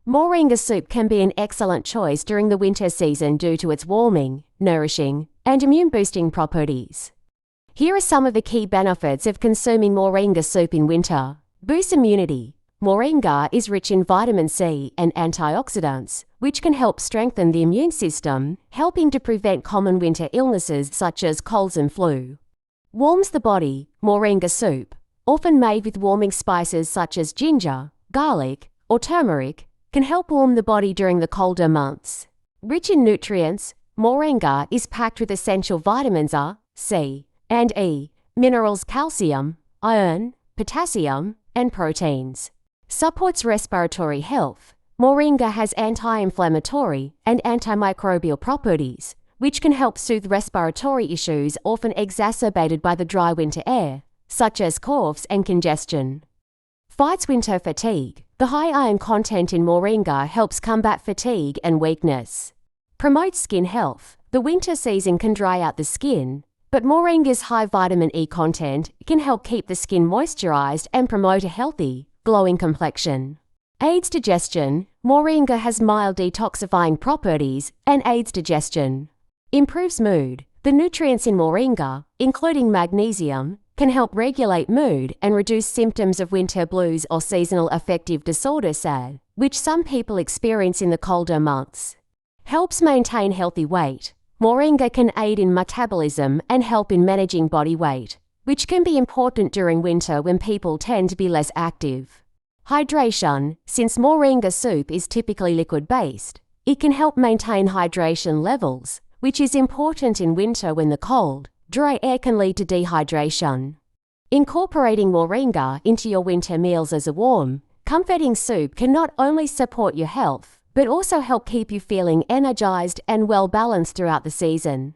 Moringa soup can be an excellent choice during the winter season due to its warming, nourishing, and immune-boosting properties. Here are some of the key benefits of consuming Moringa soup in winter. Boost immunity. Moringa is rich in vitamin C and antioxidants, which can help strengthen the immune system, helping to prevent common winter illnesses such as colds and flu. Warms the body. Moringa soup, often made with warming spices such as ginger, garlic, or turmeric, can help warm the body during the colder months. Rich in nutrients, Moringa is packed with essential vitamins A, C, and E, minerals calcium, iron, potassium, and proteins. Supports respiratory health. Moringa has anti-inflammatory and antimicrobial properties, which can help soothe respiratory issues often exacerbated by the dry winter air, such as coughs and congestion. Fights winter fatigue. The high iron content in Moringa helps combat fatigue and weakness. Promotes skin health. The winter season can dry out the skin, but Moringa's high vitamin E content can help keep the skin moisturized and promote a healthy, glowing complexion. Aids digestion. Moringa has mild detoxifying properties and aids digestion. Improves mood. The nutrients in Moringa, including magnesium, can help regulate mood and reduce symptoms of winter blues or seasonal affective disorder SAD, which some people experience in the colder months. Helps maintain healthy weight. Moringa can aid in metabolism and help in managing body weight, which can be important during winter when people tend to be less active. Hydration. Since Moringa soup is typically liquid-based, it can help maintain hydration levels, which is important in winter when the cold, dry air can lead to dehydration. Incorporating Moringa into your winter meals as a warm, comforting soup can not only support your health, but also help keep you feeling energized and well-balanced throughout the season.